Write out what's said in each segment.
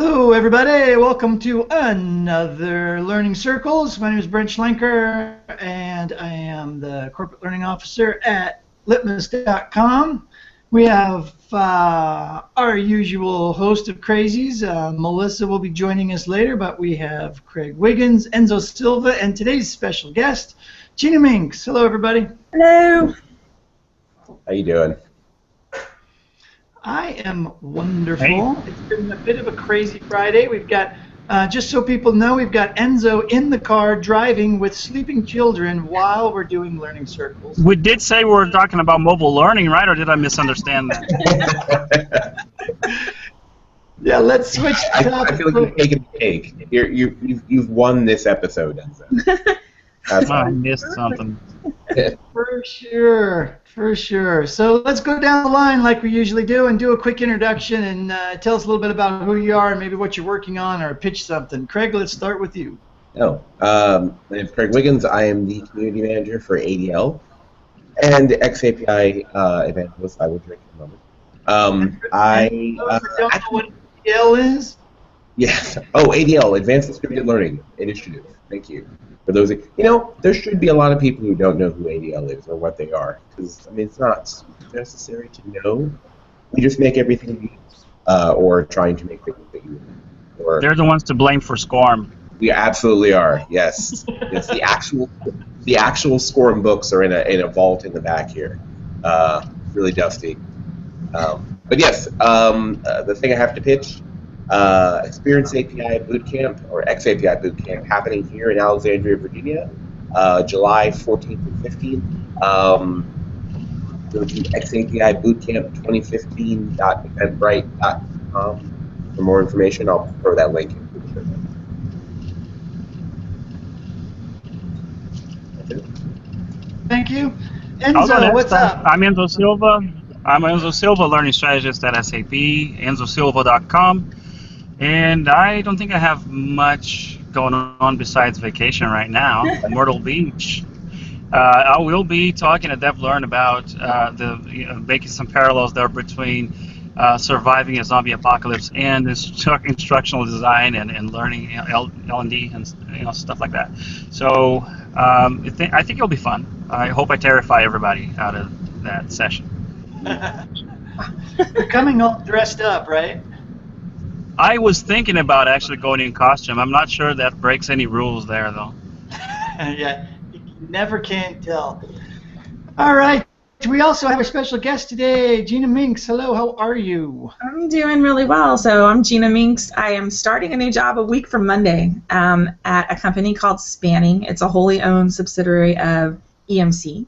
Hello, everybody. Welcome to another Learning Circles. My name is Brent Schlenker, and I am the Corporate Learning Officer at litmus.com. We have our usual host of crazies. Melissa will be joining us later, but we have Craig Wiggins, Enzo Silva, and today's special guest, Gina Minks. Hello, everybody. Hello. How you doing? I am wonderful. It's been a bit of a crazy Friday. We've got, just so people know, we've got Enzo in the car driving with sleeping children while we're doing Learning Circles. We did say we were talking about mobile learning, right? Or did I misunderstand that? Yeah, let's switch topics. I feel like you've taken the cake. You've won this episode, Enzo. I missed something. For sure, for sure. So let's go down the line like we usually do and do a quick introduction and tell us a little bit about who you are and maybe what you're working on or pitch something. Craig, let's start with you. My name is Craig Wiggins. I am the community manager for ADL and XAPI evangelist. I will drink in a moment. Don't know what ADL is? Yes. Oh, ADL, Advanced Distributed Learning Initiative. Thank you. For those, there should be a lot of people who don't know who ADL is or what they are, because it's not necessary to know. We just make everything we use, or trying to make things that you use. They're the ones to blame for SCORM. We absolutely are. Yes. Yes. The actual SCORM books are in a vault in the back here. Really dusty. But yes, the thing I have to pitch. Experience API Bootcamp, or XAPI Bootcamp, happening here in Alexandria, Virginia, July 14th and 15th. Go to XAPI Bootcamp 2015.eventbrite.com for more information. I'll throw that link in the show notes. Thank you. Enzo, what's up? I'm Enzo Silva. I'm Enzo Silva, Learning Strategist at SAP, enzosilva.com. And I don't think I have much going on besides vacation right now at Myrtle Beach. I will be talking at DevLearn about making some parallels there between surviving a zombie apocalypse and instructional design and learning L&D and stuff like that. So I think it'll be fun. I hope I terrify everybody out of that session. You're coming all dressed up, right? I was thinking about actually going in costume. I'm not sure that breaks any rules there, though. Yeah, you never can tell. All right. We also have a special guest today, Gina Minks. Hello, how are you? I'm doing really well. So I'm Gina Minks. I am starting a new job a week from Monday at a company called Spanning. It's a wholly owned subsidiary of EMC.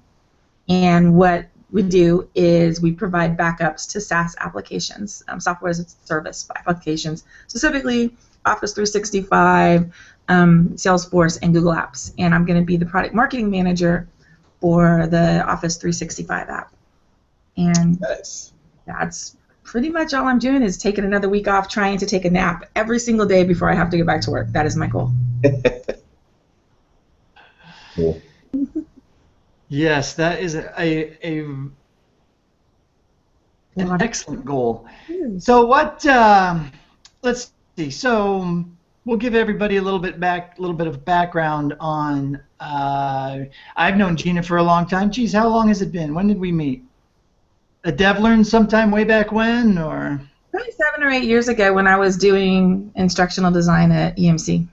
And what we do is we provide backups to SaaS applications, software as a service applications, specifically Office 365, Salesforce, and Google Apps. And I'm going to be the product marketing manager for the Office 365 app. And that's pretty much all I'm doing is taking another week off, trying to take a nap every single day before I have to go back to work. That is my goal. Cool. Yes, that is an excellent goal. So what? Let's see. So we'll give everybody a little bit of background on. I've known Gina for a long time. Geez, how long has it been? When did we meet? At DevLearn sometime way back when, or? Probably 7 or 8 years ago when I was doing instructional design at EMC.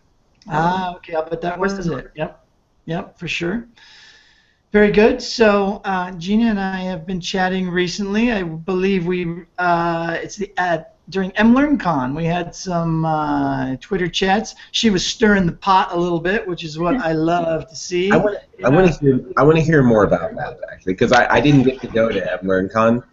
Okay, but that was it. Yep, for sure. Very good. So Gina and I have been chatting recently. I believe it's during MLearnCon. We had some Twitter chats. She was stirring the pot a little bit, which is what I love to see. I want to hear more about that, actually, because I didn't get to go to MLearnCon.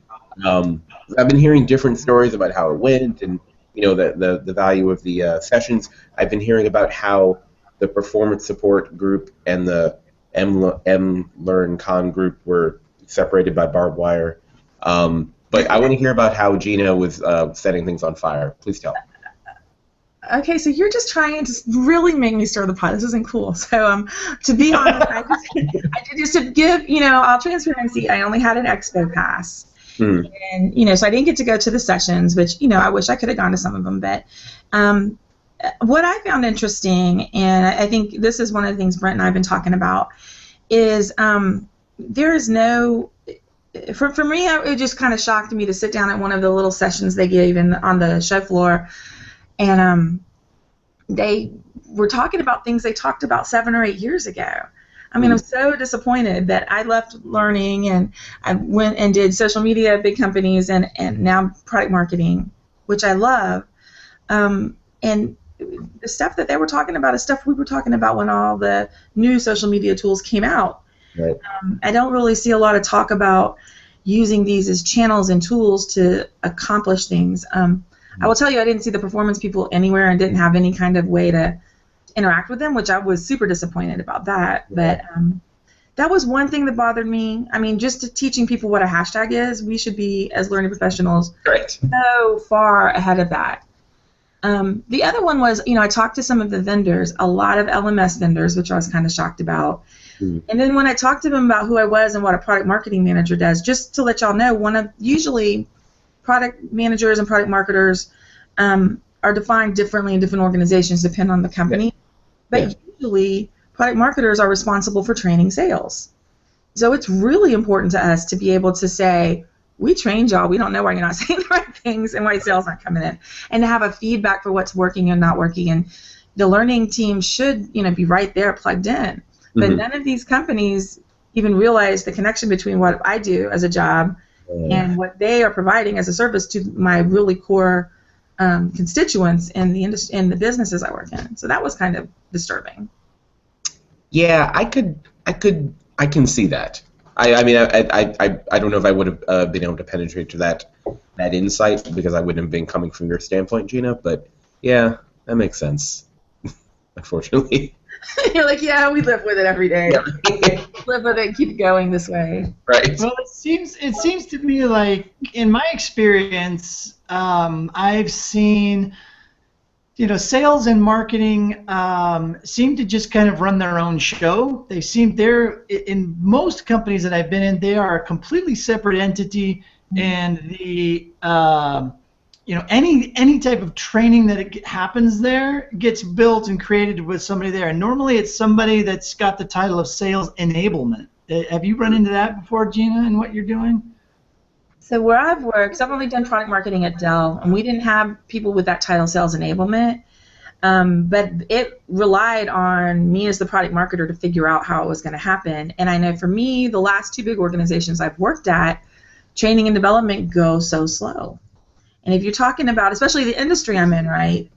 I've been hearing different stories about how it went and the value of the sessions. I've been hearing about how the performance support group and the MLearnCon group were separated by barbed wire. But I want to hear about how Gina was setting things on fire. Please tell. Okay, so you're just trying to really make me stir the pot. This isn't cool. So to be honest, I did just to give all transparency. I only had an expo pass, And, so I didn't get to go to the sessions, which, I wish I could have gone to some of them. But what I found interesting, and I think this is one of the things Brent and I have been talking about, is there is no, for me, it just kind of shocked me to sit down at one of the little sessions they gave on the show floor, and they were talking about things they talked about 7 or 8 years ago. I mean, I'm so disappointed that I left learning and I went and did social media at big companies and now product marketing, which I love. And the stuff that they were talking about is stuff we were talking about when all the new social media tools came out. Right. I don't really see a lot of talk about using these as channels and tools to accomplish things. I will tell you, I didn't see the performance people anywhere and didn't have any kind of way to interact with them, which I was super disappointed about that. But that was one thing that bothered me. I mean, just teaching people what a hashtag is, we should be, as learning professionals, so far ahead of that. The other one was, I talked to some of the vendors, a lot of LMS vendors, which I was kind of shocked about. And then when I talked to them about who I was and what a product marketing manager does, just to let y'all know, usually product managers and product marketers are defined differently in different organizations, depending on the company. But usually, product marketers are responsible for training sales. So it's really important to us to be able to say, we trained y'all, we don't know why you're not saying the right things and why sales aren't coming in. And to have a feedback for what's working and not working. And the learning team should, be right there plugged in. But none of these companies even realize the connection between what I do as a job and what they are providing as a service to my really core constituents in the businesses I work in. So that was kind of disturbing. Yeah, I can see that. I mean, I don't know if I would have been able to penetrate to that insight because I wouldn't have been coming from your standpoint, Gina. But yeah, that makes sense. Unfortunately. You're like, yeah, we live with it every day. Yeah. Live with it, keep going this way. Right. Well, it seems to me like, in my experience, I've seen, sales and marketing seem to just kind of run their own show. They're in most companies that I've been in, they are a completely separate entity, and the any type of training that happens there gets built and created with somebody there. And normally it's somebody that's got the title of sales enablement. Have you run into that before, Gina, in what you're doing? So where I've worked, so I've only done product marketing at Dell, and we didn't have people with that title, sales enablement. But it relied on me as the product marketer to figure out how it was going to happen. And I know for me, the last 2 big organizations I've worked at, training and development go so slow. And if you're talking about, especially the industry I'm in, right,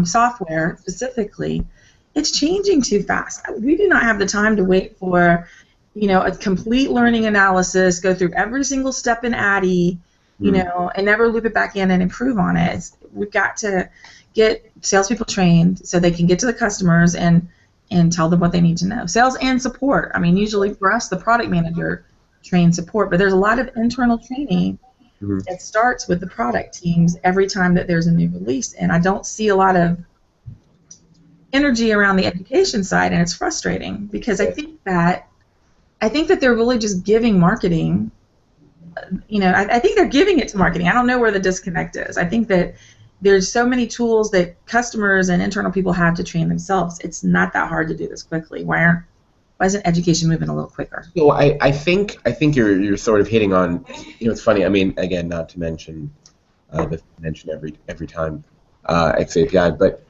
software specifically, it's changing too fast. We do not have the time to wait for, a complete learning analysis, go through every single step in ADDIE, and never loop it back in and improve on it. We've got to get salespeople trained so they can get to the customers and tell them what they need to know. Sales and support. I mean, usually for us, the product manager trains support, but there's a lot of internal training that starts with the product teams every time that there's a new release, and I don't see a lot of energy around the education side, and it's frustrating because I think that they're really just giving marketing. I think they're giving it to marketing. I don't know where the disconnect is. I think that there's so many tools that customers and internal people have to train themselves. It's not that hard to do this quickly. Why isn't education moving a little quicker? So I think you're sort of hitting on, it's funny. I mean, again, not to mention every time XAPI, but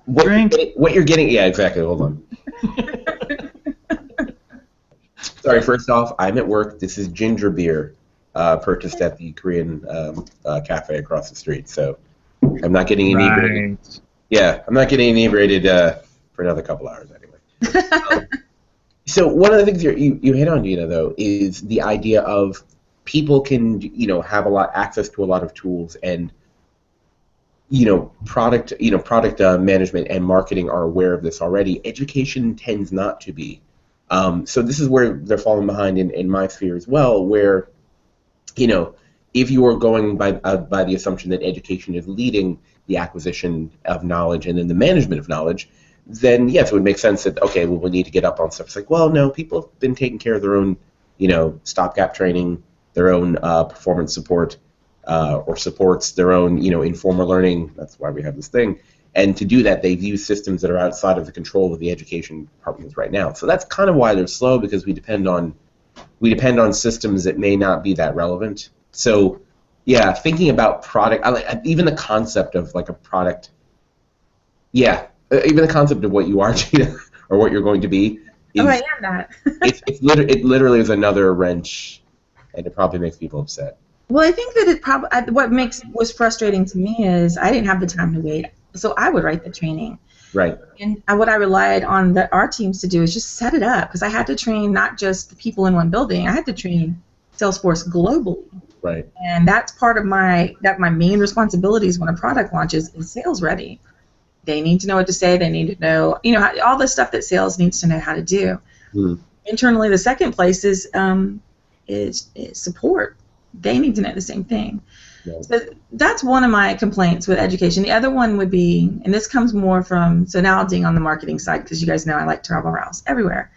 what you're getting. Yeah, exactly. Hold on. Sorry. First off, I'm at work. This is ginger beer, purchased at the Korean cafe across the street. So I'm not getting inebriated. Right. Yeah, I'm not getting inebriated for another couple hours anyway. So one of the things you hit on, Gina, though, is the idea of people can have access to a lot of tools, and product management and marketing are aware of this already. Education tends not to be. So this is where they're falling behind in my sphere as well, where if you are going by the assumption that education is leading the acquisition of knowledge and then the management of knowledge, then yes, it would make sense that, okay, well, we need to get up on stuff. It's like, well, no, people have been taking care of their own, stopgap training. their own performance support, or supports their own, informal learning. That's why we have this thing. And to do that, they've used systems that are outside of the control of the education departments right now. So that's kind of why they're slow, because we depend on systems that may not be that relevant. So, yeah, thinking about product, even the concept of like a product. Yeah, even the concept of what you are, Gina, or what you're going to be. I am that. it literally is another wrench, and it probably makes people upset. Well, I think that what was frustrating to me is I didn't have the time to wait, so I would write the training. Right. And what I relied on our teams to do is just set it up, because I had to train not just the people in one building. I had to train Salesforce globally. Right. And that's part of my main responsibilities when a product launches is sales ready. They need to know what to say. They need to know, all the stuff that sales needs to know how to do. Mm. Internally, the second place is support. They need to know the same thing. Yeah. So that's one of my complaints with education. The other one would be, and this comes more from, so now I'll ding on the marketing side, because you guys know I like to travel around everywhere.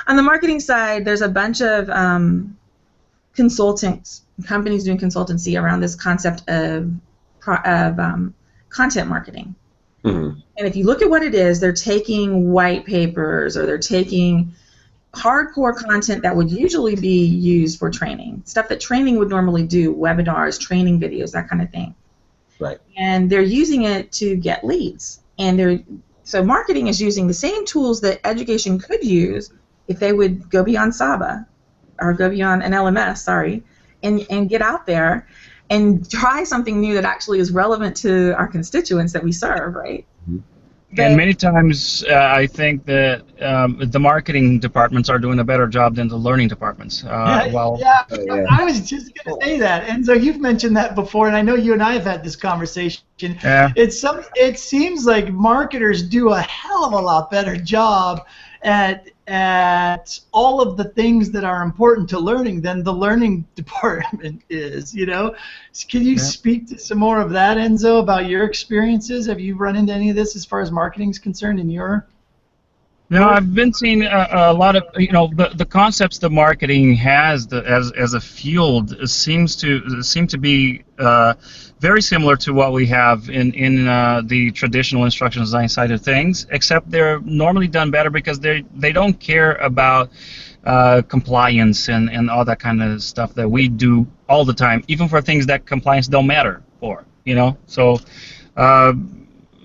On the marketing side, there's a bunch of companies doing consultancy around this concept of content marketing. Mm-hmm. And if you look at what it is, they're taking white papers, or they're taking hardcore content that would usually be used for training, stuff that training would normally do, webinars, training videos, that kind of thing. Right. And they're using it to get leads. So marketing is using the same tools that education could use if they would go beyond Saba, or go beyond an LMS, and get out there and try something new that actually is relevant to our constituents that we serve, right? Mm-hmm. And many times, I think that the marketing departments are doing a better job than the learning departments. I was just going to say that. And so you've mentioned that before, and I know you and I have had this conversation. Yeah. It seems like marketers do a hell of a lot better job at all of the things that are important to learning than the learning department is, Can you speak to some more of that, Enzo, about your experiences? Have you run into any of this as far as marketing is concerned in your... No, I've been seeing a lot of, the concepts that marketing has as a field seem to be very similar to what we have in the traditional instructional design side of things, except they're normally done better because they don't care about compliance and all that kind of stuff that we do all the time, even for things that compliance don't matter for, So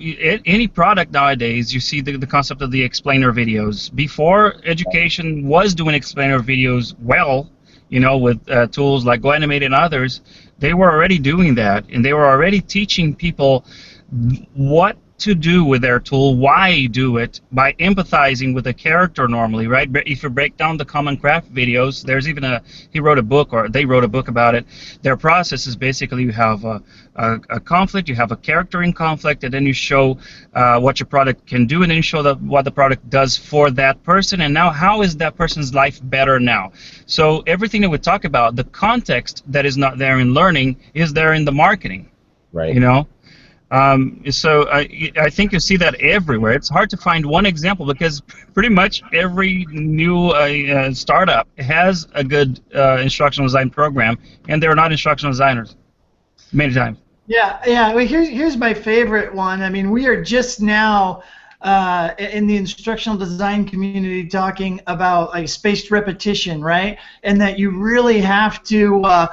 any product nowadays, you see the concept of the explainer videos. Before, education was doing explainer videos well, with tools like GoAnimate and others. They were already doing that, and they were already teaching people what to do with their tool, why do it, by empathizing with the character normally, right? But if you break down the Common Craft videos, there's even they wrote a book about it. Their process is basically you have a conflict, you have a character in conflict, and then you show what your product can do, and then you show what the product does for that person, and now how is that person's life better now? So everything that we talk about, the context that is not there in learning is there in the marketing, right? So I think you see that everywhere. It's hard to find one example because pretty much every new startup has a good instructional design program, and they're not instructional designers many times. Yeah. Well, here's my favorite one. I mean, we are just now in the instructional design community talking about like spaced repetition, right? And that you really have to,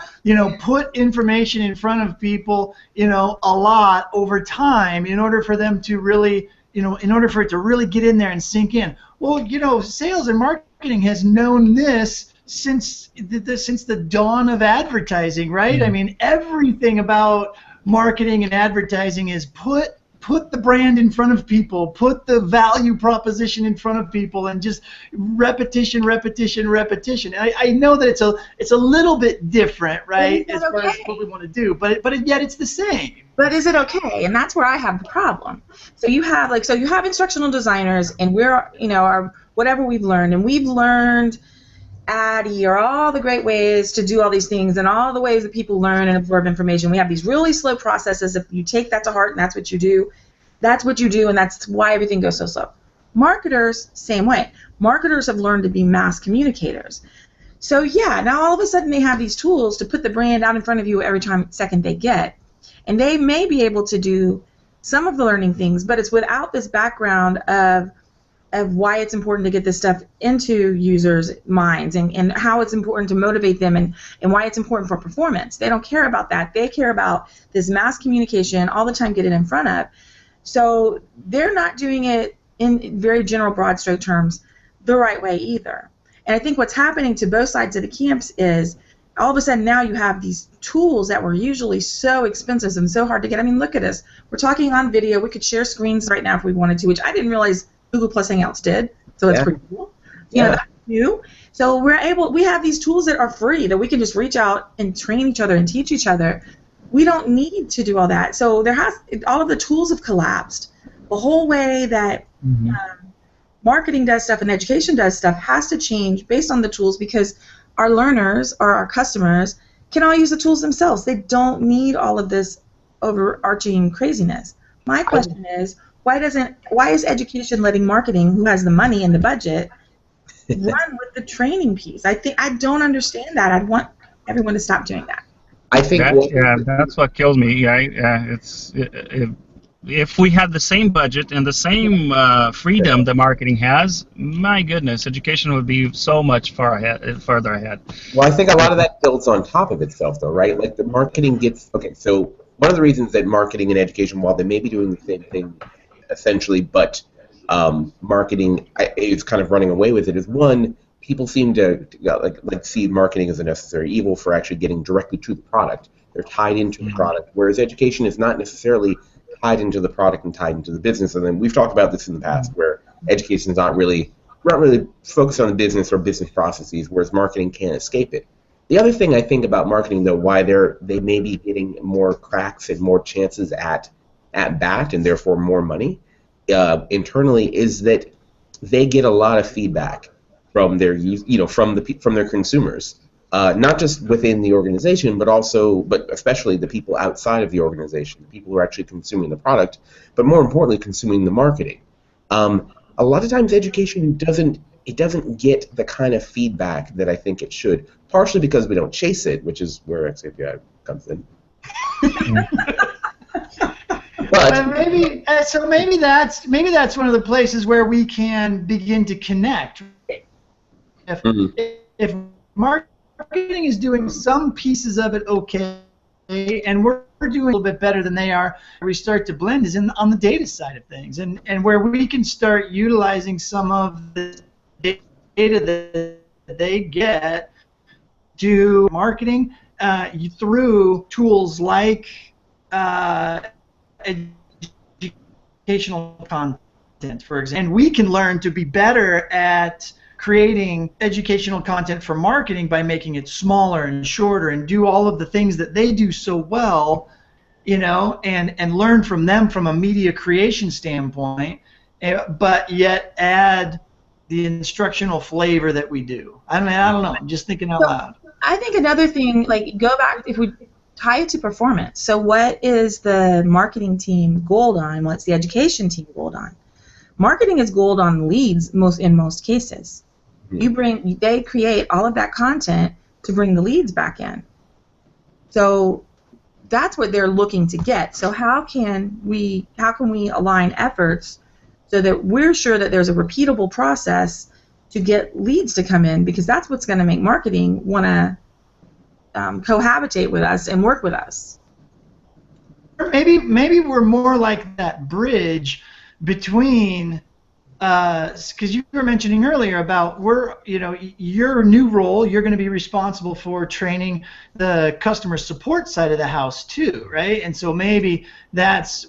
put information in front of people, a lot over time in order for them to really, in order for it to really get in there and sink in. Well, sales and marketing has known this since the dawn of advertising, right? I mean, everything about marketing and advertising is put the brand in front of people, put the value proposition in front of people, and just repetition. I know that it's a little bit different, right, as far as what we want to do, but yet it's the same. But is it okay? And that's where I have the problem. So you have instructional designers, and we're whatever we've learned, and we've learned ADDIE or all the great ways to do all these things and all the ways that people learn and absorb information. We have these really slow processes. If you take that to heart and that's what you do, and that's why everything goes so slow. Marketers, same way. Marketers have learned to be mass communicators. So yeah, now all of a sudden they have these tools to put the brand out in front of you every second they get. And they may be able to do some of the learning things, but it's without this background of why it's important to get this stuff into users' minds and how it's important to motivate them and why it's important for performance. They don't care about that. They care about this mass communication, all the time get it in front of. So they're not doing it in very general, broad stroke terms the right way either. And I think what's happening to both sides of the camps is all of a sudden now you have these tools that were usually so expensive and so hard to get. I mean, look at us. We're talking on video. We could share screens right now if we wanted to, which I didn't realize Google Plus Hangouts did, so it's pretty cool. You know, that's new. So we have these tools that are free that we can just reach out and train each other and teach each other. We don't need to do all that. So all of the tools have collapsed. The whole way that marketing does stuff and education does stuff has to change based on the tools because our learners or our customers can all use the tools themselves. They don't need all of this overarching craziness. My question is, why is education letting marketing, who has the money and the budget, run with the training piece? I don't understand that. I'd want everyone to stop doing that. I think that's what kills me. If we had the same budget and the same freedom that marketing has, my goodness, education would be so much further ahead. Well, I think a lot of that builds on top of itself, though, right? Like the marketing gets so one of the reasons that marketing and education, while they may be doing the same thing essentially, but marketing is kind of running away with it, is one, people seem to like see marketing as a necessary evil for actually getting directly to the product. They're tied into the product, whereas education is not necessarily tied into the product and tied into the business. And then we've talked about this in the past, where education is not really focused on the business or business processes, whereas marketing can't escape it. The other thing I think about marketing, though, why they may be getting more cracks and more chances at bat and therefore more money internally, is that they get a lot of feedback from their from their consumers, not just within the organization, but especially the people outside of the organization, the people who are actually consuming the product, but more importantly, consuming the marketing. A lot of times, education doesn't get the kind of feedback that I think it should, partially because we don't chase it, which is where XAPI comes in. But maybe that's one of the places where we can begin to connect. If marketing is doing some pieces of it okay, and we're doing a little bit better than they are, where we start to blend is on the data side of things, and where we can start utilizing some of the data that they get to marketing through tools like educational content, for example. And we can learn to be better at creating educational content for marketing by making it smaller and shorter and do all of the things that they do so well, and learn from them from a media creation standpoint, but yet add the instructional flavor that we do. I mean, I don't know. I'm just thinking out loud. I think another thing, go back, if we tie it to performance. So what is the marketing team gold on? What's the education team gold on? Marketing is gold on leads in most cases. They create all of that content to bring the leads back in. So that's what they're looking to get. So how can we align efforts so that we're sure that there's a repeatable process to get leads to come in, because that's what's going to make marketing want to cohabitate with us and work with us. Maybe we're more like that bridge between, because you were mentioning earlier about your new role, you're going to be responsible for training the customer support side of the house too, right? And so maybe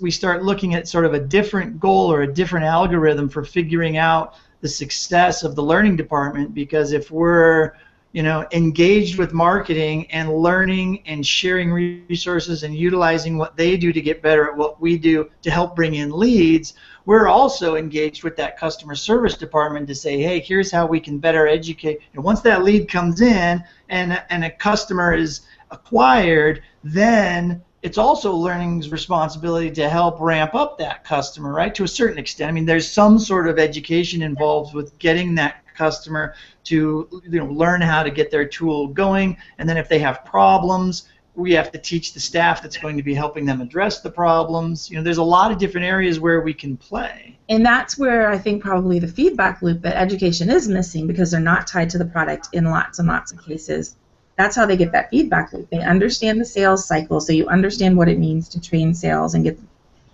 we start looking at sort of a different goal or a different algorithm for figuring out the success of the learning department, because if we're engaged with marketing and learning and sharing resources and utilizing what they do to get better at what we do to help bring in leads, we're also engaged with that customer service department to say, hey, here's how we can better educate. And once that lead comes in and a customer is acquired, then it's also learning's responsibility to help ramp up that customer, right, to a certain extent. I mean, there's some sort of education involved with getting that customer to learn how to get their tool going, and then if they have problems, we have to teach the staff that's going to be helping them address the problems. There's a lot of different areas where we can play. And that's where I think probably the feedback loop that education is missing, because they're not tied to the product in lots and lots of cases. That's how they get that feedback loop. They understand the sales cycle, so you understand what it means to train sales and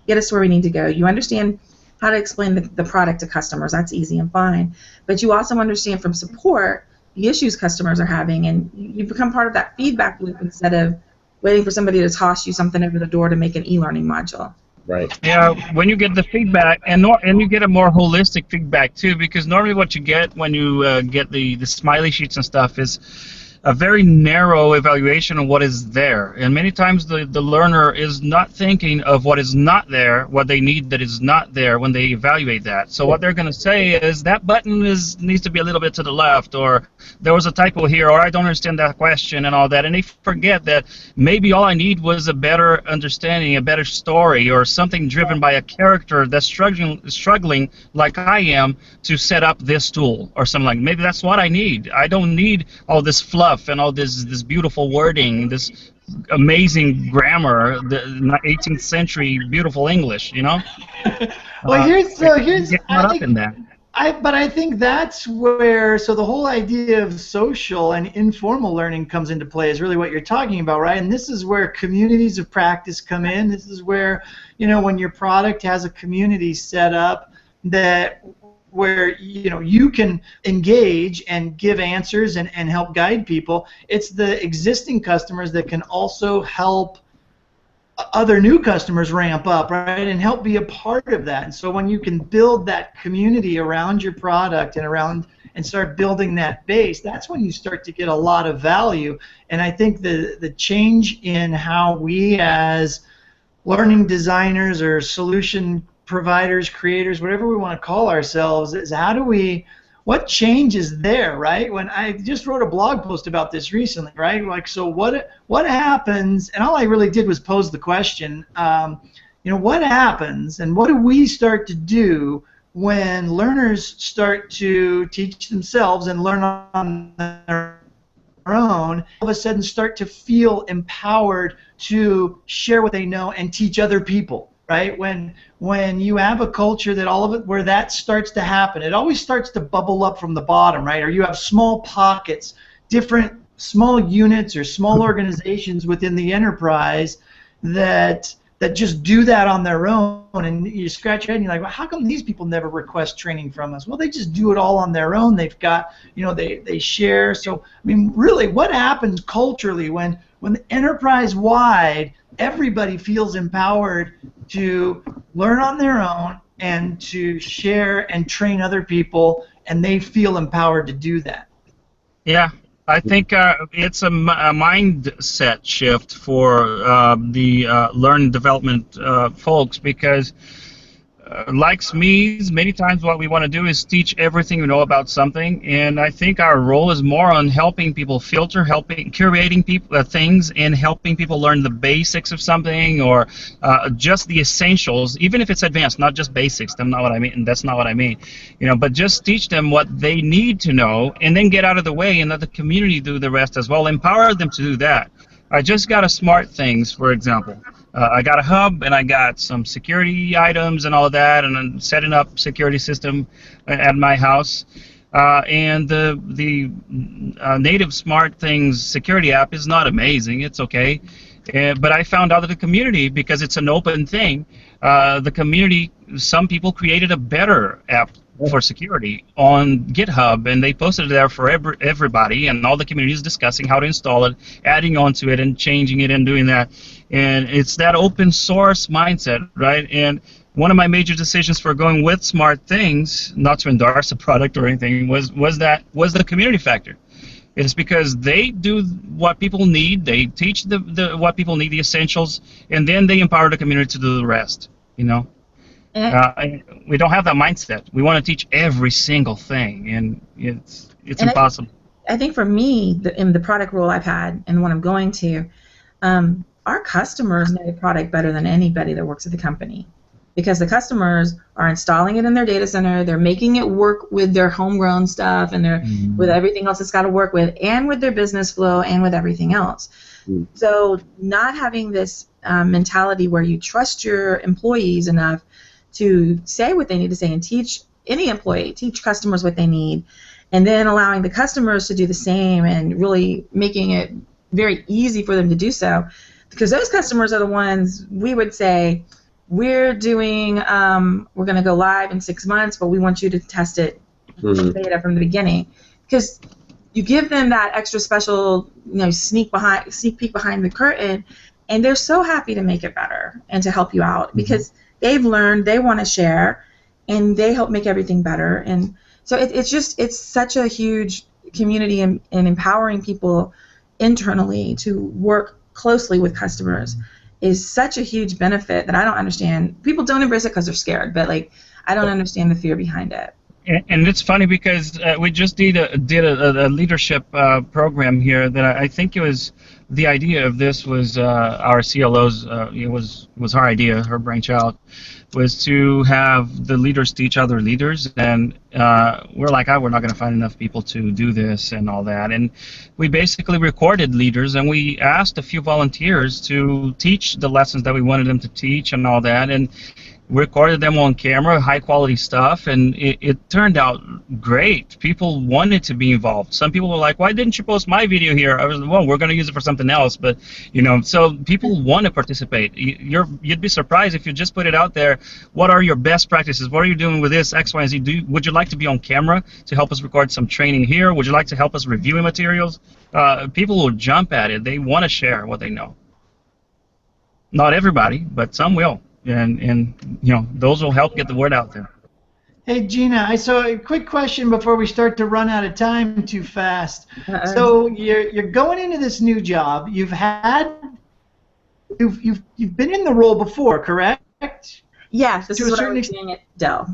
get us where we need to go. You understand how to explain the product to customers. That's easy and fine. But you also understand from support the issues customers are having, and you become part of that feedback loop instead of waiting for somebody to toss you something over the door to make an e-learning module. Right. Yeah, when you get the feedback, and you get a more holistic feedback too, because normally what you get when you get the smiley sheets and stuff is a very narrow evaluation of what is there. And many times the learner is not thinking of what is not there, what they need that is not there when they evaluate that. So what they're going to say is, that button needs to be a little bit to the left, or there was a typo here, or I don't understand that question and all that. And they forget that maybe all I need was a better understanding, a better story, or something driven by a character that's struggling like I am to set up this tool or something like that. Maybe that's what I need. I don't need all this fluff and all this beautiful wording, this amazing grammar, the 18th century beautiful English, Well, I think that's where, so the whole idea of social and informal learning comes into play, is really what you're talking about, right? And this is where communities of practice come in. This is where, when your product has a community set up where you can engage and give answers and help guide people. It's the existing customers that can also help other new customers ramp up, right, and help be a part of that. And so when you can build that community around your product and start building that base, that's when you start to get a lot of value. And I think the change in how we as learning designers or solution providers, creators, whatever we want to call ourselves, is what changes there, right? When I just wrote a blog post about this recently, right? Like, so what happens, and all I really did was pose the question, what happens and what do we start to do when learners start to teach themselves and learn on their own, all of a sudden start to feel empowered to share what they know and teach other people? Right? When you have a culture that all of it, where that starts to happen, it always starts to bubble up from the bottom, right? Or you have small pockets, different small units or small organizations within the enterprise that just do that on their own, and you scratch your head and you're like, well, how come these people never request training from us? Well, they just do it all on their own. They've got, they share. So, I mean, really, what happens culturally when enterprise-wide everybody feels empowered to learn on their own and to share and train other people, and they feel empowered to do that? Yeah, I think it's a mindset shift for the learn development folks, because like SMEs, many times what we want to do is teach everything we know about something, and I think our role is more on helping people filter, curating things, and helping people learn the basics of something, or just the essentials, even if it's advanced, not just basics. That's not what I mean. That's not what I mean. But just teach them what they need to know, and then get out of the way and let the community do the rest as well. Empower them to do that. I just got a Smart Things, for example. I got a hub, and I got some security items and all of that, and I'm setting up security system at my house. And the native Smart Things security app is not amazing. It's okay. But I found out that the community, because it's an open thing, the community, some people created a better app for security on GitHub, and they posted it there for everybody, and all the community is discussing how to install it, adding onto it, and changing it, and doing that. And it's that open source mindset, right? And one of my major decisions for going with Smart Things, not to endorse a product or anything, was the community factor. It's because they do what people need, they teach what people need, the essentials, and then they empower the community to do the rest, we don't have that mindset. We want to teach every single thing, and it's impossible. I think for me, in the product role I've had and what I'm going to, our customers know the product better than anybody that works at the company. because the customers are installing it in their data center, they're making it work with their homegrown stuff, and they're with everything else it's got to work with, and with their business flow, and with everything else. So not having this mentality where you trust your employees enough to say what they need to say and teach any employee, teach customers what they need, and then allowing the customers to do the same and really making it very easy for them to do so, because those customers are the ones we would say, we're doing, we're going to go live in 6 months, but we want you to test it beta from the beginning, because you give them that extra special, sneak peek behind the curtain, and they're so happy to make it better and to help you out because they've learned, they want to share, and they help make everything better. And so it's such a huge community and empowering people internally to work closely with customers is such a huge benefit that I don't understand. People don't embrace it because they're scared, but I don't understand the fear behind it. And it's funny because we just did a leadership program here that I think it was the idea of this was our CLO's it was her idea, her brainchild, was to have the leaders teach other leaders, and we're like, we're not going to find enough people to do this and all that, and we basically recorded leaders and we asked a few volunteers to teach the lessons that we wanted them to teach and all that, and recorded them on camera, high quality stuff, and it turned out great. People wanted to be involved. Some people were like, why didn't you post my video here? I was like, well, we're going to use it for something else, but so people want to participate. You'd be surprised if you just put it out there. What are your best practices? What are you doing with this X, Y, and Z? Would you like to be on camera to help us record some training here? Would you like to help us reviewing materials? People will jump at it. They want to share what they know. Not everybody, but some will. And those will help get the word out there. Hey Gina, I saw a quick question before we start to run out of time too fast. So you're going into this new job. You've been in the role before, correct? Yes, this is what I was doing at Dell.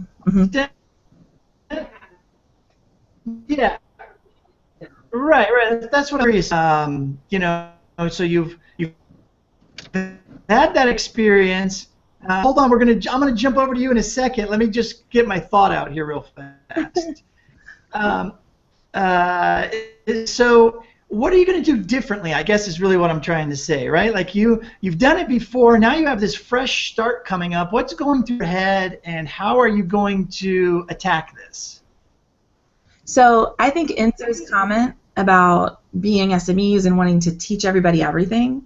Yeah. Right. That's what I'm curious. So you've had that experience. Hold on, I'm gonna jump over to you in a second. Let me just get my thought out here real fast. So what are you gonna do differently? I guess is really what I'm trying to say, right? Like you've done it before. Now you have this fresh start coming up. What's going through your head, and how are you going to attack this? So I think Enzo's comment about being SMEs and wanting to teach everybody everything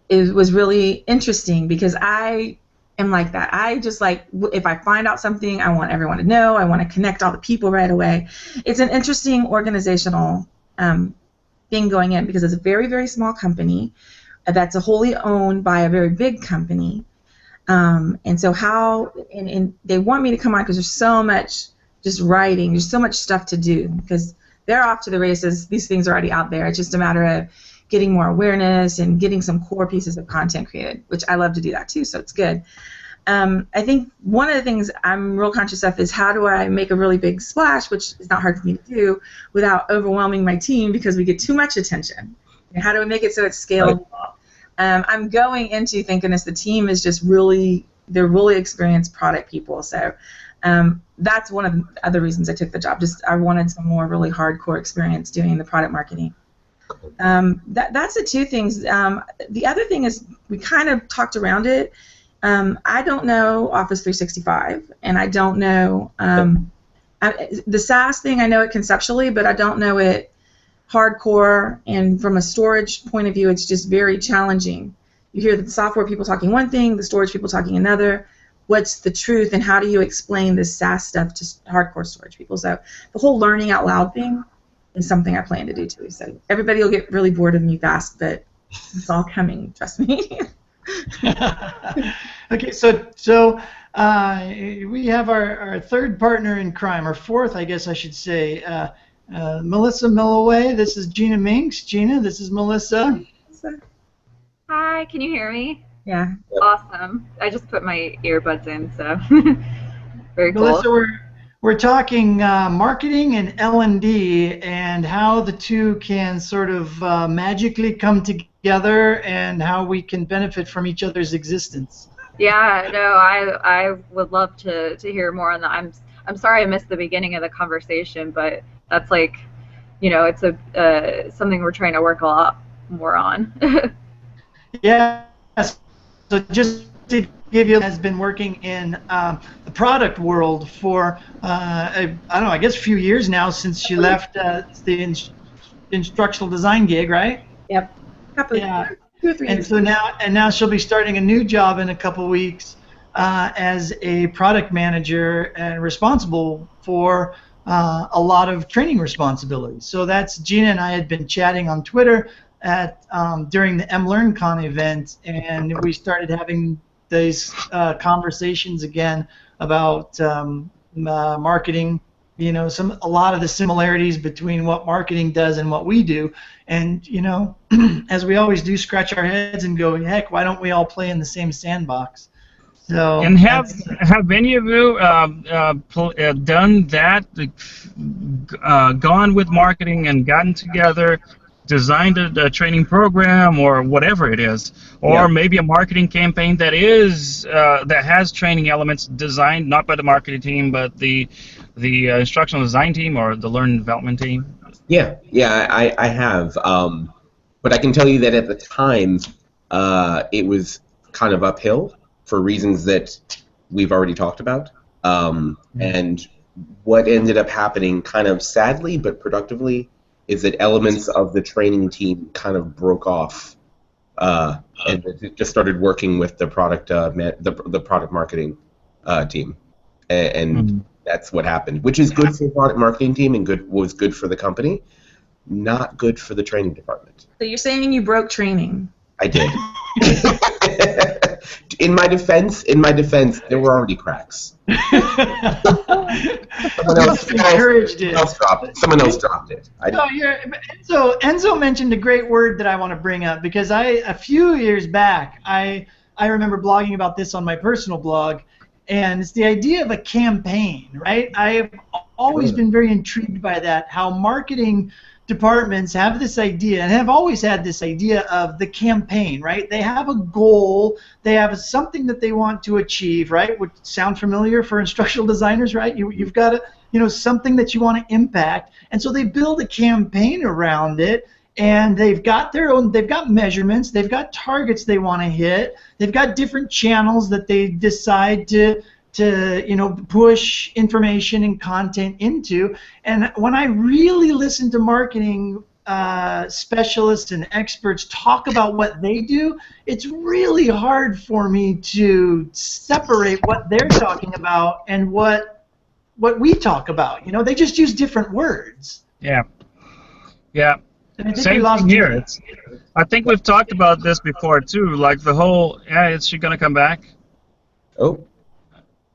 was really interesting, because I am like that. I just if I find out something, I want everyone to know. I want to connect all the people right away. It's an interesting organizational thing going in, because it's a very, very small company that's wholly owned by a very big company. And so and they want me to come on because there's so much just writing. There's so much stuff to do because they're off to the races. These things are already out there. It's just a matter of getting more awareness and getting some core pieces of content created, which I love to do that too, so it's good. I think one of the things I'm real conscious of is how do I make a really big splash, which is not hard for me to do, without overwhelming my team because we get too much attention. And how do we make it so it's scalable? I'm going into thinking the team is just they're really experienced product people, so that's one of the other reasons I took the job. Just I wanted some more really hardcore experience doing the product marketing. That's the two things. The other thing is we kind of talked around it. I don't know Office 365, and I don't know the SaaS thing. I know it conceptually, but I don't know it hardcore. And from a storage point of view, it's just very challenging. You hear the software people talking one thing, the storage people talking another. What's the truth, and how do you explain this SaaS stuff to hardcore storage people? So the whole learning out loud thing is something I plan to do too. So everybody will get really bored of me fast, but it's all coming, trust me. Okay, so we have our third partner in crime, or fourth, I guess I should say, Melissa Milloway. This is Gina Minks. Gina, this is Melissa. Hi, can you hear me? Yeah. Awesome. I just put my earbuds in, so very cool. Melissa, we're talking marketing and L&D and how the two can sort of magically come together and how we can benefit from each other's existence. Yeah, no, I would love to hear more on that. I'm sorry I missed the beginning of the conversation, but that's like, it's a something we're trying to work a lot more on. Yes. So just to give you, has been working in the product world for I don't know, I guess a few years now since she left the instructional design gig, right? Yep. Yeah. 2 or 3 And years. so now she'll be starting a new job in a couple weeks as a product manager and responsible for a lot of training responsibilities. So that's Gina and I had been chatting on Twitter during the MLearnCon event, and we started having these conversations again about marketing. A lot of the similarities between what marketing does and what we do, and as we always do, scratch our heads and go, heck, why don't we all play in the same sandbox? So, and have any of you done that? Gone with marketing and gotten together, designed a training program or whatever it is, or maybe a marketing campaign that has training elements designed not by the marketing team but the instructional design team or the learning development team? Yeah, I have. But I can tell you that at the time, it was kind of uphill for reasons that we've already talked about. And what ended up happening, kind of sadly but productively, is that elements of the training team kind of broke off, and it just started working with the product the product marketing team, and that's what happened. Which is good for the product marketing team and was good for the company, not good for the training department. So you're saying you broke training? I did. In my defense, there were already cracks. Someone else dropped it. So Enzo mentioned a great word that I want to bring up, because a few years back I remember blogging about this on my personal blog, and it's the idea of a campaign, right? I've always been very intrigued by that, how marketing departments have this idea and have always had this idea of the campaign, right? They have a goal, they have something that they want to achieve, right? Would sound familiar for instructional designers, right? You've got something that you want to impact, and so they build a campaign around it, and they've got measurements, they've got targets they want to hit, they've got different channels that they decide to push information and content into. And when I really listen to marketing specialists and experts talk about what they do, it's really hard for me to separate what they're talking about and what we talk about. They just use different words. Yeah. Same thing here. I think we've talked about this before too, like the whole, is she gonna come back? Oh.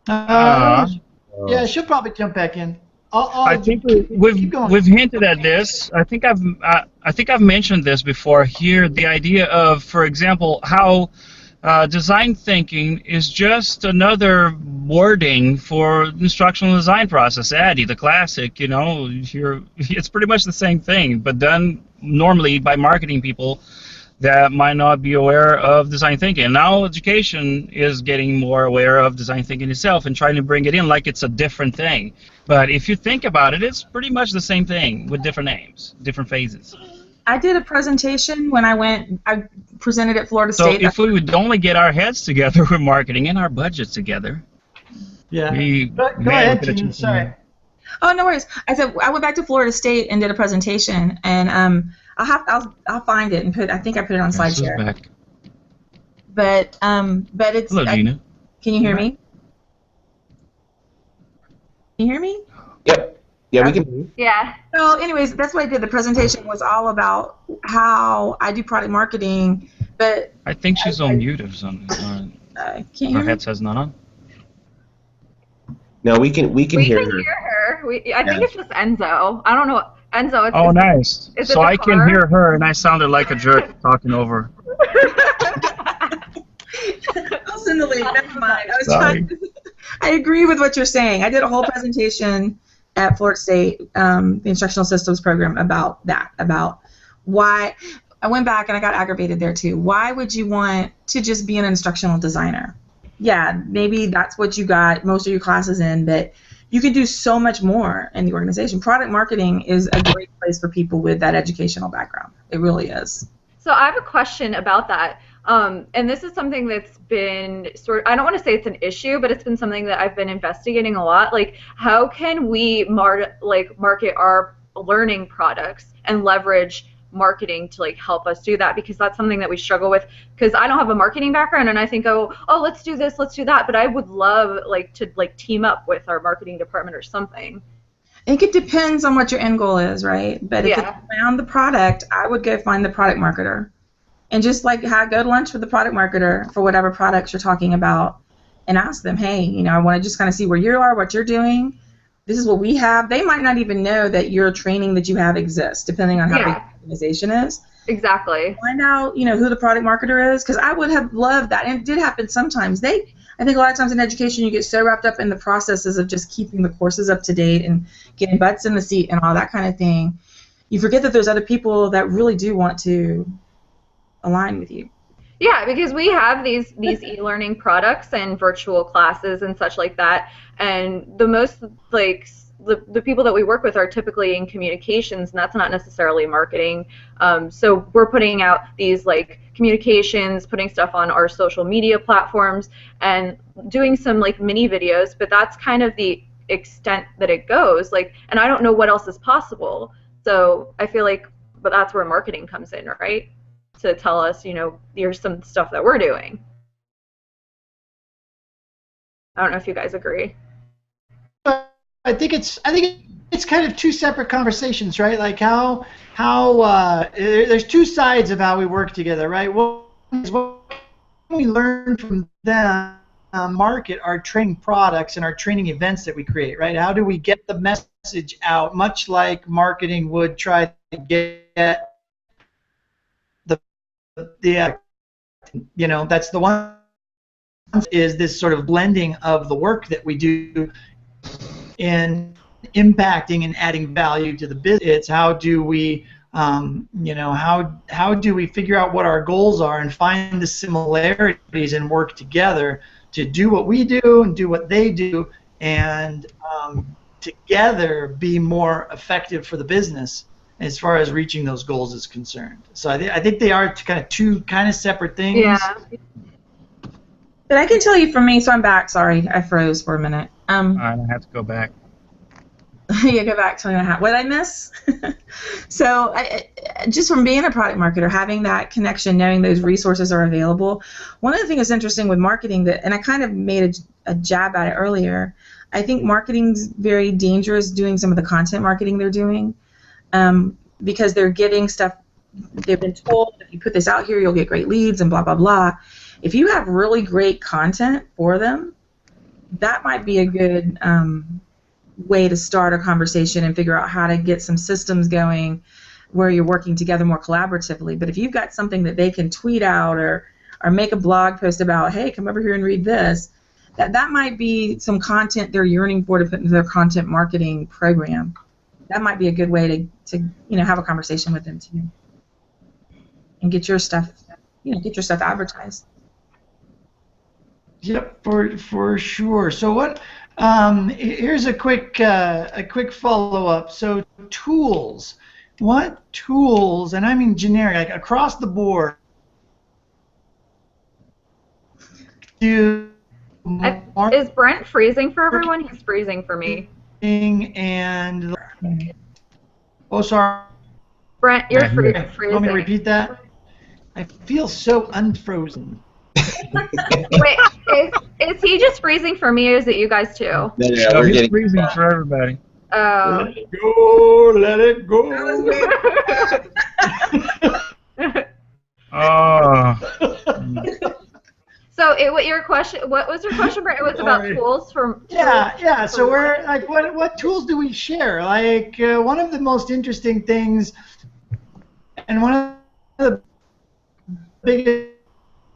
Yeah, she'll probably jump back in. I think we've hinted at this. I think I've mentioned this before here. The idea of, for example, how design thinking is just another wording for the instructional design process. ADDIE, the classic. It's pretty much the same thing, but done normally by marketing people that might not be aware of design thinking. And now education is getting more aware of design thinking itself and trying to bring it in like it's a different thing. But if you think about it, it's pretty much the same thing with different names, different phases. I did a presentation when I presented at Florida State. So if we would only get our heads together with marketing and our budgets together. Yeah. Go ahead, Gina. Sorry. Oh, no worries. I went back to Florida State and did a presentation, and I'll find it and I think I put it on SlideShare. Back. But it's. Hello, Gina. Can you hear me? Can you hear me? Yep. Yeah, we can. Yeah. So, anyways, that's what I did. The presentation was all about how I do product marketing, but I think she's on mute or something. Can't hear Her me? headset's not on. No, we can hear her. I think it's just Enzo. I don't know. Enzo, it's Nice. Is So it the I can car? hear her, and I sounded like a jerk talking over. I'll send the link. Never mind. Sorry. I agree with what you're saying. I did a whole presentation at Florida State, the instructional systems program, about that, about why. I went back and I got aggravated there too. Why would you want to just be an instructional designer? yeah, maybe that's what you got most of your classes in, but you can do so much more in the organization. Product marketing is a great place for people with that educational background. It really is. So I have a question about that. And this is something that's been I don't want to say it's an issue, but it's been something that I've been investigating a lot. Like, how can we market our learning products and leverage marketing to like help us do that? Because that's something that we struggle with, because I don't have a marketing background, and I think, oh, let's do this, let's do that, but I would love to team up with our marketing department or something. I think it depends on what your end goal is, right? But if it's around the product, I would go find the product marketer and just go to lunch with the product marketer for whatever products you're talking about and ask them, hey, I want to just kind of see where you are, what you're doing. This is what we have. They might not even know that your training that you have exists, depending on how big the organization is. Exactly. Find out, who the product marketer is, because I would have loved that, and it did happen sometimes. I think a lot of times in education you get so wrapped up in the processes of just keeping the courses up to date and getting butts in the seat and all that kind of thing. You forget that there's other people that really do want to align with you. Yeah, because we have these e-learning products and virtual classes and such like that, and the most the people that we work with are typically in communications, and that's not necessarily marketing. So we're putting out these communications, putting stuff on our social media platforms, and doing some mini videos, but that's kind of the extent that it goes. And I don't know what else is possible. So I feel but that's where marketing comes in, right? To tell us, here's some stuff that we're doing. I don't know if you guys agree. I think it's kind of two separate conversations, right? There's two sides of how we work together, right? One is what we learn from them, market our training products and our training events that we create, right? How do we get the message out, much like marketing would try to get that's the one, is this sort of blending of the work that we do in impacting and adding value to the business. It's how do we how do we figure out what our goals are and find the similarities and work together to do what we do and do what they do, and together be more effective for the business as far as reaching those goals is concerned. So I think they are two separate things. Yeah. But I can tell you from me, so I'm back. Sorry, I froze for a minute. I have to go back. Yeah, go back. Tell me what did I miss? So just from being a product marketer, having that connection, knowing those resources are available. One of the things that's interesting with marketing, and I kind of made a jab at it earlier, I think marketing's very dangerous doing some of the content marketing they're doing. Because they're getting stuff, they've been told, if you put this out here, you'll get great leads and blah, blah, blah. If you have really great content for them, that might be a good way to start a conversation and figure out how to get some systems going where you're working together more collaboratively. But if you've got something that they can tweet out or make a blog post about, hey, come over here and read this, that might be some content they're yearning for to put into their content marketing program. That might be a good way to have a conversation with them too, and get your stuff advertised. Yep, for sure. So what? Here's a quick follow up. So tools. What tools? And I mean generic, across the board. Is Brent freezing for everyone? He's freezing for me. And sorry, Brent, you're freezing. Want me to repeat that? I feel so unfrozen. Wait, is he just freezing for me, or is it you guys too? No, we're getting freezing for everybody. Oh. Let it go. Oh. So, what was your question, Brent? It was about tools from. Yeah. So we're what tools do we share? One of the most interesting things, and one of the biggest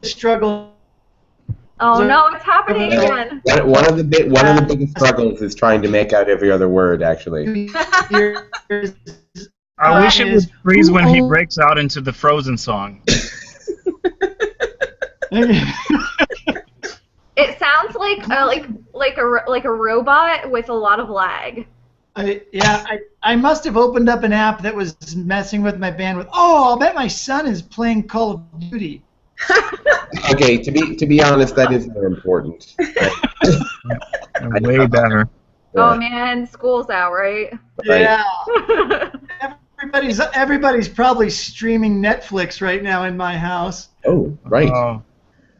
struggles. Oh no, it's happening again. One of the biggest struggles is trying to make out every other word, actually. I wish it would freeze when he breaks out into the Frozen song. It like a robot with a lot of lag. I must have opened up an app that was messing with my bandwidth. Oh, I'll bet my son is playing Call of Duty. Okay, to be honest, that is more important. Way better. Oh man, school's out, right? Yeah. Everybody's probably streaming Netflix right now in my house. Oh, right.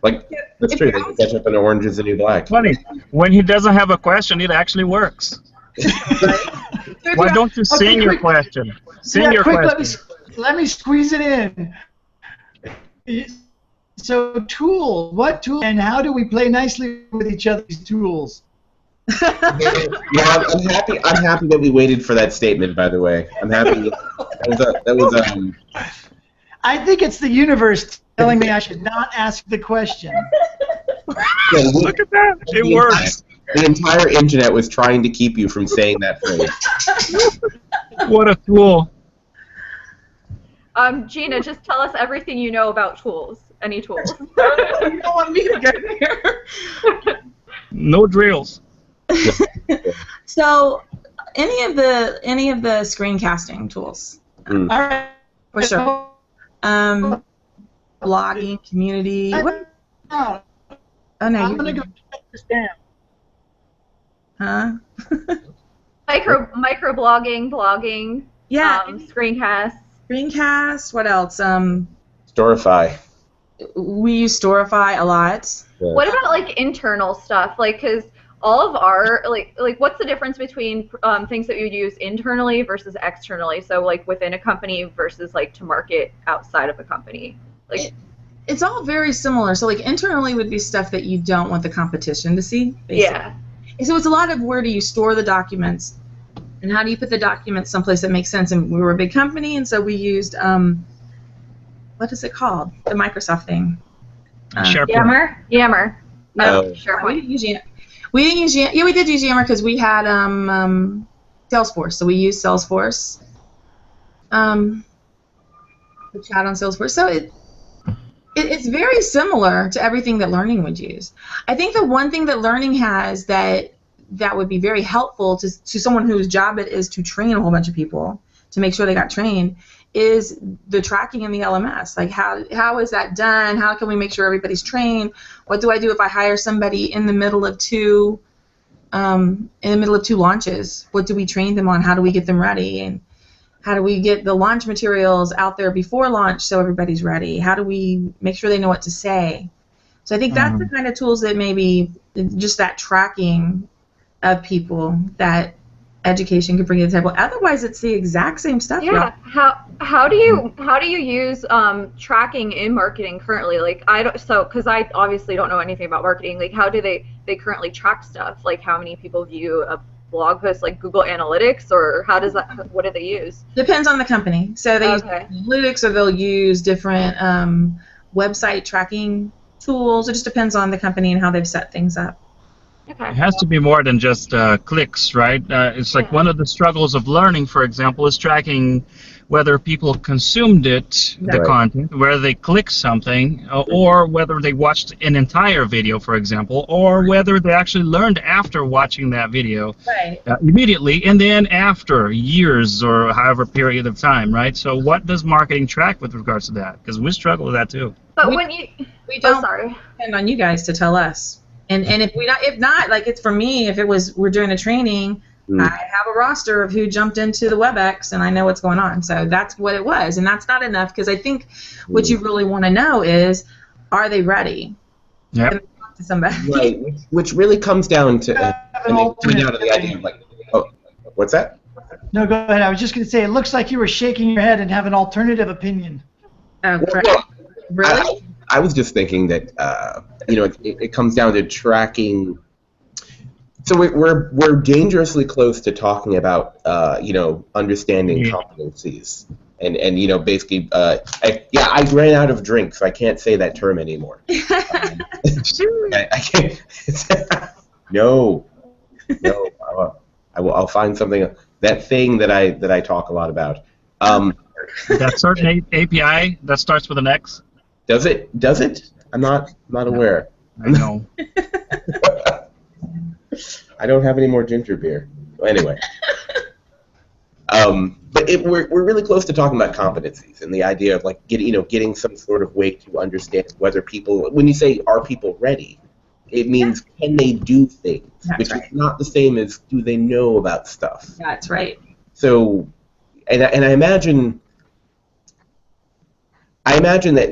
Like, that's true. They can catch up on Orange is the New Black. Funny. When he doesn't have a question, it actually works. Why don't you sing your question? Sing your question. Let me squeeze it in. So, tools. What tools and how do we play nicely with each other's tools? Yeah, I'm happy that we waited for that statement. By the way, I'm happy. That was. I think it's the universe telling me I should not ask the question. Yeah, look at that! It works. The entire internet was trying to keep you from saying that phrase. What a tool! Gina, just tell us everything you know about tools. Any tools? You don't want me to get there. No drills. So, any of the screencasting tools, All right. for sure. Blogging, community. What? Oh, No, I'm gonna go check this down. Huh? Microblogging, blogging. Yeah. Screencasts. Screencast. What else? Storify. We use Storify a lot. Yeah. What about like internal stuff? Like, cause all of our like what's the difference between things that you use internally versus externally? So like within a company versus like to market outside of a company. Like it's all very similar. So like internally would be stuff that you don't want the competition to see. Basically. Yeah. So it's a lot of where do you store the documents, and how do you put the documents someplace that makes sense. And we were a big company, and so we used what is it called? The Microsoft thing. SharePoint. Yammer. No, SharePoint. We didn't use Yammer. Yeah, we did use Yammer because we had Salesforce. So we used Salesforce. The chat on Salesforce. So it's very similar to everything that learning would use. I think the one thing that learning has that would be very helpful to someone whose job it is to train a whole bunch of people to make sure they got trained is the tracking in the LMS. Like how is that done? How can we make sure everybody's trained? What do I do if I hire somebody in the middle of two launches? What do we train them on? How do we get them ready? And how do we get the launch materials out there before launch so everybody's ready? How do we make sure they know what to say? So I think that's the kind of tools that maybe just that tracking of people that education could bring to the table. Otherwise, it's the exact same stuff. Yeah. How do you use tracking in marketing currently? Like because I obviously don't know anything about marketing. Like how do they currently track stuff? Like how many people view a blog post, like Google Analytics, or what do they use? Depends on the company. So they use Analytics, or they'll use different website tracking tools. It just depends on the company and how they've set things up. Okay. It has to be more than just clicks, right? It's like one of the struggles of learning, for example, is tracking whether people consumed the content, whether they clicked something, or whether they watched an entire video, for example, or whether they actually learned after watching that video immediately, and then after years or however period of time, right? So what does marketing track with regards to that? Because we struggle with that too. But we don't depend on you guys to tell us. And if not, like it's for me, if it was we're doing a training, I have a roster of who jumped into the WebEx and I know what's going on. So that's what it was, and that's not enough because I think what you really want to know is, are they ready? Yeah. To talk to somebody. Right, which really comes down to the idea of like, what's that? No, go ahead. I was just going to say, it looks like you were shaking your head and have an alternative opinion. Oh, Well, really? I was just thinking that it comes down to tracking. So we're dangerously close to talking about understanding competencies and basically I ran out of drink, so I can't say that term anymore. I can't. No, I'll find something, that thing that I talk a lot about. That certain API that starts with an X. Does it? I'm not aware. I know. I don't have any more ginger beer. Anyway. But we're really close to talking about competencies and the idea of like getting some sort of way to understand whether people, when you say are people ready, it means can they do things, which is not the same as do they know about stuff. That's right. So, and I imagine that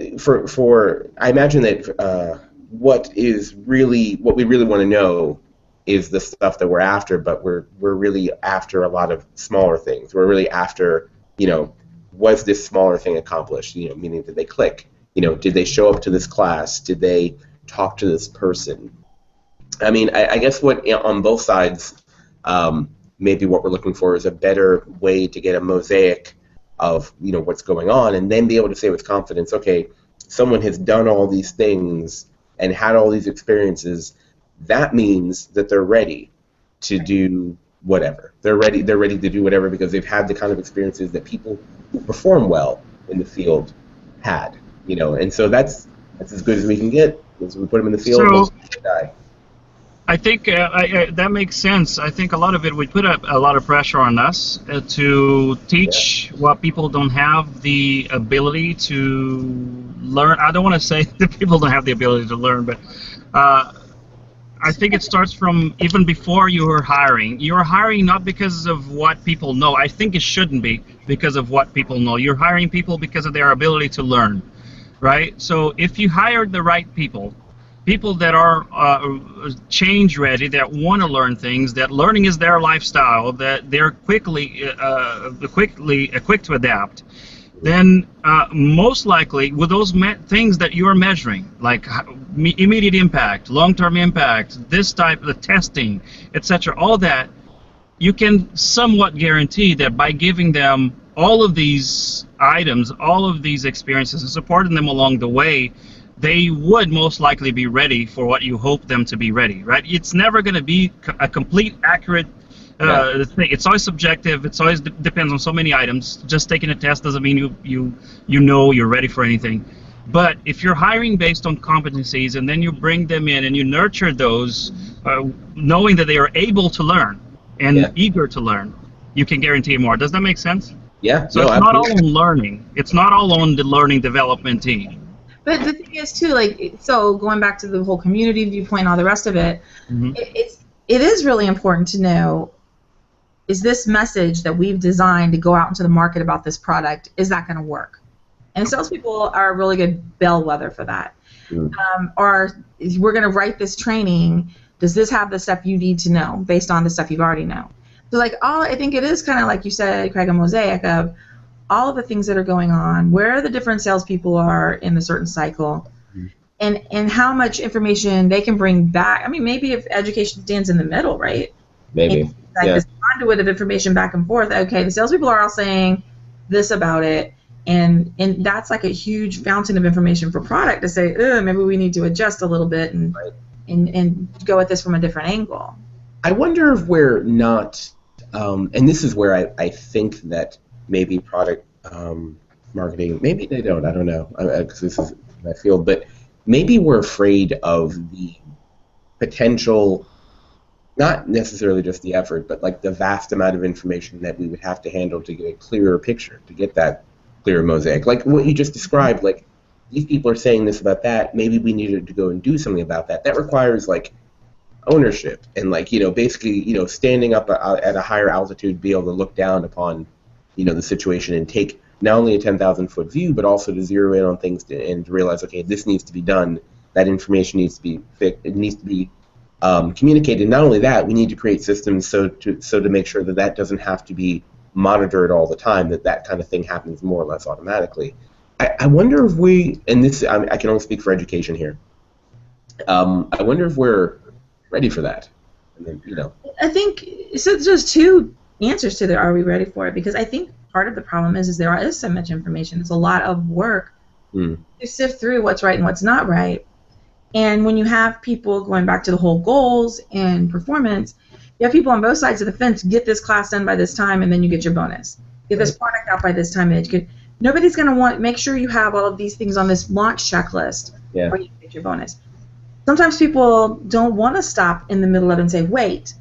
what we really want to know is the stuff that we're after, but we're really after a lot of smaller things. We're really after, was this smaller thing accomplished? Meaning did they click? Did they show up to this class? Did they talk to this person? I mean, I guess what on both sides, maybe what we're looking for is a better way to get a mosaic of what's going on, and then be able to say with confidence, okay, someone has done all these things and had all these experiences. That means that they're ready to do whatever. They're ready to do whatever because they've had the kind of experiences that people who perform well in the field had. And so that's as good as we can get. As we put them in the field, So, they die. I think that makes sense. I think a lot of it, we put a lot of pressure on us to teach what people don't have the ability to learn. I don't want to say that people don't have the ability to learn, but I think it starts from even before you are hiring. You're hiring not because of what people know. I think it shouldn't be because of what people know. You're hiring people because of their ability to learn, right? So if you hired the right people that are change ready, that want to learn things, that learning is their lifestyle, that they're quickly quick to adapt, then most likely with those things that you're measuring, like immediate impact, long-term impact, this type of testing, etc., all that, you can somewhat guarantee that by giving them all of these items, all of these experiences, and supporting them along the way, they would most likely be ready for what you hope them to be ready, right? It's never going to be a complete, accurate thing. It's always subjective. It's always depends on so many items. Just taking a test doesn't mean you're ready for anything. But if you're hiring based on competencies and then you bring them in and you nurture those, knowing that they are able to learn and eager to learn, you can guarantee more. Does that make sense? Yeah. So it's not all on learning. It's not all on the learning development team. But the thing is too, so going back to the whole community viewpoint and all the rest of it, it is really important to know, is this message that we've designed to go out into the market about this product, is that going to work? And salespeople are a really good bellwether for that. Or we're going to write this training, does this have the stuff you need to know based on the stuff you already know? So I think it is kind of like you said, Craig, a mosaic of all of the things that are going on, where the different salespeople are in a certain cycle, and how much information they can bring back. I mean, maybe if education stands in the middle, right? Maybe. This conduit of information back and forth. Okay, the salespeople are all saying this about it, and that's like a huge fountain of information for product to say, maybe we need to adjust a little bit and go at this from a different angle. I wonder if we're not, and this is where I think that maybe product marketing, maybe they don't, I don't know, because this is my field, but maybe we're afraid of the potential, not necessarily just the effort, but like the vast amount of information that we would have to handle to get a clearer picture, to get that clearer mosaic. Like what you just described, like these people are saying this about that, maybe we needed to go and do something about that. That requires like ownership and basically, standing up at a higher altitude, be able to look down upon the situation and take not only a 10,000-foot view, but also to zero in on things and to realize, okay, this needs to be done. That information needs to be fixed. It needs to be communicated. Not only that, we need to create systems so to make sure that doesn't have to be monitored all the time. That kind of thing happens more or less automatically. I wonder if we, and this I can only speak for education here. I wonder if we're ready for that. And then, I think so. There's two answers to the are we ready for it, because I think part of the problem is there is so much information. It's a lot of work to sift through what's right and what's not right. And when you have people going back to the whole goals and performance, you have people on both sides of the fence, get this class done by this time and then you get your bonus. Get this product out by this time and nobody's going to make sure you have all of these things on this launch checklist where you get your bonus. Sometimes people don't want to stop in the middle of it and say, wait,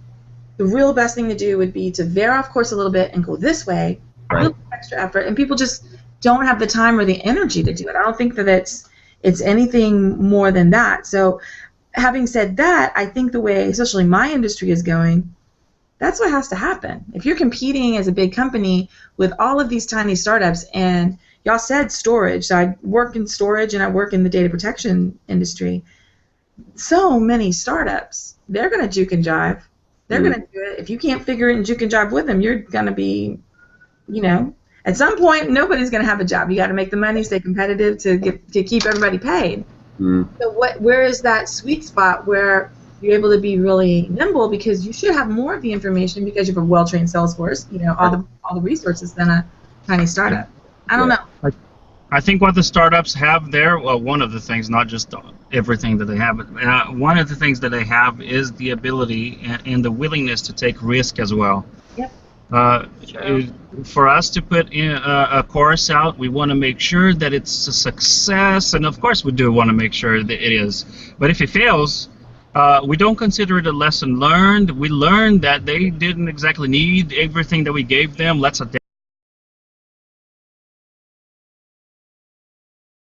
the real best thing to do would be to veer off course a little bit and go this way, a little extra effort, and people just don't have the time or the energy to do it. I don't think that it's anything more than that. So having said that, I think the way, especially my industry is going, that's what has to happen. If you're competing as a big company with all of these tiny startups, and y'all said storage, so I work in storage and I work in the data protection industry, so many startups, they're going to juke and jive. They're going to do it. If you can't figure it and juke and jive with them, you're going to be, you know, at some point, nobody's going to have a job. You got to make the money, stay competitive to keep everybody paid. So where is that sweet spot where you're able to be really nimble, because you should have more of the information because you have a well-trained sales force, you know, all the resources than a tiny startup. I don't know. I think what the startups have there, well, one of the things, not just everything that they have, but one of the things that they have is the ability and the willingness to take risk as well. Yep. For us to put in a course out, we want to make sure that it's a success, and of course we do want to make sure that it is. But if it fails, we don't consider it a lesson learned. We learned that they didn't exactly need everything that we gave them. Let's adapt.